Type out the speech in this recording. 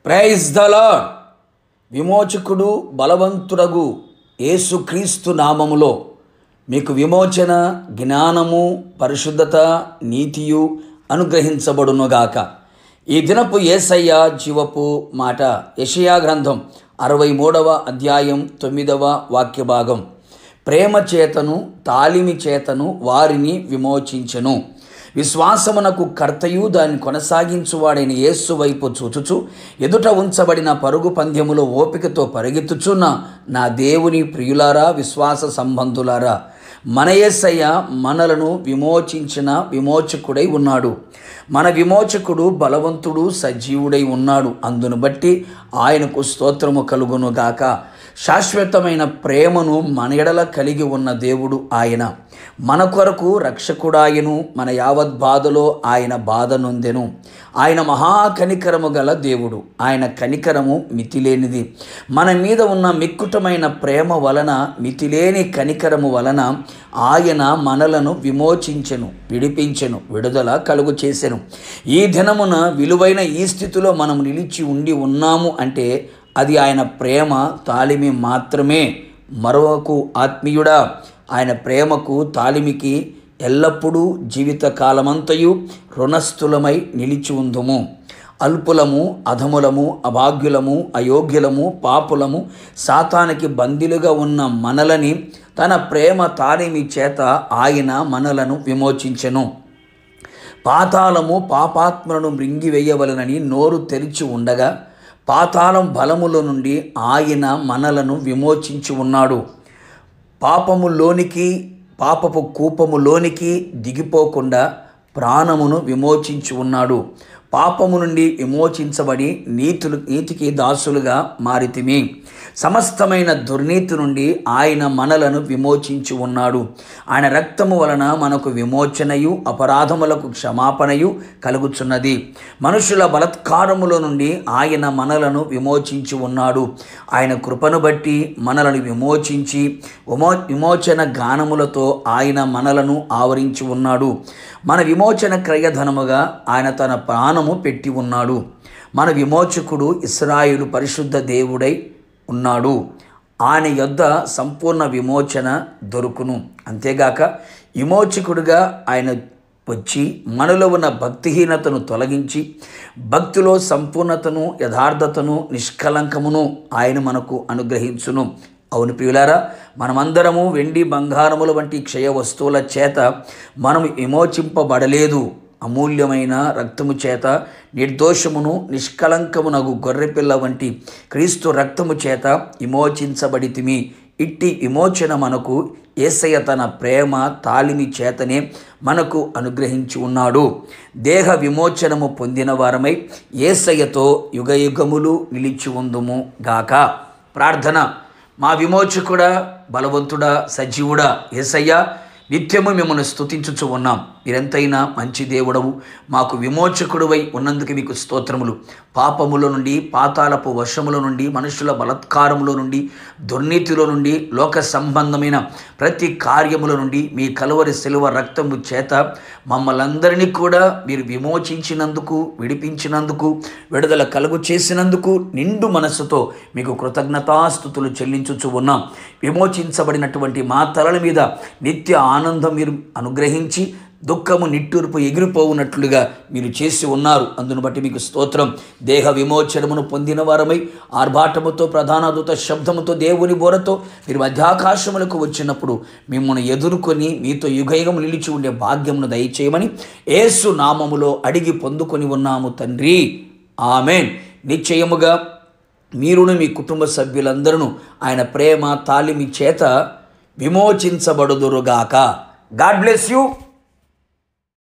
Praise the lord. విమోచకుడు బలవంతుడగు యేసుక్రీస్తు నామములో మీకు విమోచన, జ్ఞానము, పరిశుద్ధత, నీతియు అనుగ్రహించబడునుగాక. ఈ దినపు యేసయ్య జీవపు మాట యెషయా గ్రంథం 63వ అధ్యాయం 9వ వాక్య భాగం. ప్రేమ చేతను తాలిమి చేతను వారిని విమోచించెను. విశ్వాసమునకు కర్తయు దాన్ని కొనసాగించువాడైన యేసు వైపు చూచుచు ఎదుట ఉంచబడిన పరుగు పంద్యములో ఓపికతో పరిగెత్తుచున్న నా దేవుని ప్రియులారా, విశ్వాస సంబంధులారా, మన యేసయ్య మనలను విమోచించిన విమోచకుడై ఉన్నాడు. మన విమోచకుడు బలవంతుడు, సజీవుడై ఉన్నాడు. అందును బట్టి ఆయనకు స్తోత్రము కలుగునుగాక. శాశ్వతమైన ప్రేమను మన ఎడల కలిగి ఉన్న దేవుడు ఆయన. మన కొరకు రక్షకుడాయను. మన యావత్ బాధలో ఆయన బాధ నొందెను. ఆయన మహాకనికరము గల దేవుడు. ఆయన కనికరము మితిలేనిది. మన మీద ఉన్న మిక్కుటమైన ప్రేమ వలన, మితిలేని కనికరము వలన ఆయన మనలను విమోచించెను, విడిపించెను, విడుదల కలుగు చేసెను. ఈ దినమున విలువైన ఈ స్థితిలో మనం నిలిచి ఉండి ఉన్నాము అంటే అది ఆయన ప్రేమ తాలిమి మాత్రమే. మరొక ఆత్మీయుడా, ఆయన ప్రేమకు తాలిమికి ఎల్లప్పుడూ జీవిత కాలమంతయు రుణస్థులమై నిలిచి ఉందుము. అల్పులము, అధములము, అభాగ్యులము, అయోగ్యులము, పాపులము, సాతానికి బందీలుగా ఉన్న మనలని తన ప్రేమ తాలిమి చేత ఆయన మనలను విమోచించెను. పాతాళము పాపాత్మలను మృంగివేయవలనని నోరు తెరిచి ఉండగా పాతాళం బలములో నుండి ఆయన మనలను విమోచించి ఉన్నాడు. పాపములోనికి, పాపపు కూపములోనికి దిగిపోకుండా ప్రాణమును విమోచించి ఉన్నాడు. పాపము నుండి విమోచించబడి నీతికి దాసులుగా మారితిమి. సమస్తమైన దుర్నీతి నుండి ఆయన మనలను విమోచించి ఉన్నాడు. ఆయన రక్తము వలన మనకు విమోచనయు, అపరాధములకు క్షమాపణయు కలుగుచున్నది. మనుషుల బలత్కారముల నుండి ఆయన మనలను విమోచించి ఉన్నాడు. ఆయన కృపను బట్టి మనలను విమోచించి విమోచన గానములతో ఆయన మనలను ఆవరించి ఉన్నాడు. మన విమోచన క్రయధనముగా ఆయన తన ప్రాణము పెట్టి ఉన్నాడు. మన విమోచకుడు ఇశ్రాయేలు పరిశుద్ధ దేవుడై ఉన్నాడు. ఆయన యొద్ద సంపూర్ణ విమోచన దొరుకును. అంతేగాక విమోచకుడుగా ఆయన వచ్చి మనలో ఉన్న భక్తిహీనతను తొలగించి భక్తిలో సంపూర్ణతను, యథార్థతను, నిష్కలంకమును ఆయన మనకు అనుగ్రహించును. అవును ప్రియులారా, మనమందరము వెండి బంగారముల వంటి క్షయ వస్తువుల చేత మనం విమోచింపబడలేదు. అమూల్యమైన రక్తము చేత, నిర్దోషమును నిష్కలంకమునగు గొర్రెపిల్ల వంటి క్రీస్తు రక్తము చేత విమోచించబడితిమి. ఇట్టి విమోచన మనకు యేసయ్య తన ప్రేమ తాలిమి చేతనే మనకు అనుగ్రహించి ఉన్నాడు. దేహ విమోచనము పొందిన వారమై యేసయ్యతో యుగయుగములు నిలిచి ఉందుము గాక. ప్రార్థన. మా విమోచకుడా, బలవంతుడా, సజీవుడా యేసయ్య, నిత్యము మిమ్మల్ని స్తుతించుచు ఉన్నాం. మీరెంతైనా మంచి దేవుడవు, మాకు విమోచకుడువై ఉన్నందుకు మీకు స్తోత్రములు. పాపముల నుండి, పాతాళపు వశముల నుండి, మనుషుల బలత్కారముల నుండి, దుర్నీతిలో నుండి, లోక సంబంధమైన ప్రతి కార్యముల నుండి మీ కలువరి శిలువ రక్తము చేత మమ్మల్ందరినీ కూడా మీరు విమోచించినందుకు, విడిపించినందుకు, విడుదల కలుగు చేసినందుకు నిండు మనస్సుతో మీకు కృతజ్ఞతాస్తుతులు చెల్లించుచు ఉన్నాం. విమోచించబడినటువంటి మా తలల మీద నిత్య ఆనందం మీరు అనుగ్రహించి దుఃఖము నిట్టూర్పు ఎగిరిపోవునట్లుగా మీరు చేసి ఉన్నారు. అందును బట్టి మీకు స్తోత్రం. దేహ విమోచనమును పొందిన వారమై ఆర్భాటముతో, ప్రధాన దూత శబ్దముతో, దేవుని బోరతో మీరు మధ్యాకాశములకు వచ్చినప్పుడు మిమ్మల్ని ఎదుర్కొని మీతో యుగయుగము నిలిచి ఉండే భాగ్యమును దయచేయమని యేసు నామములో అడిగి పొందుకొని ఉన్నాము తండ్రి. ఆమేన్. నిశ్చయముగా మీరును మీ కుటుంబ సభ్యులందరూ ఆయన ప్రేమ తాలిమి చేత విమోచించబడుదురుగాక. God bless you.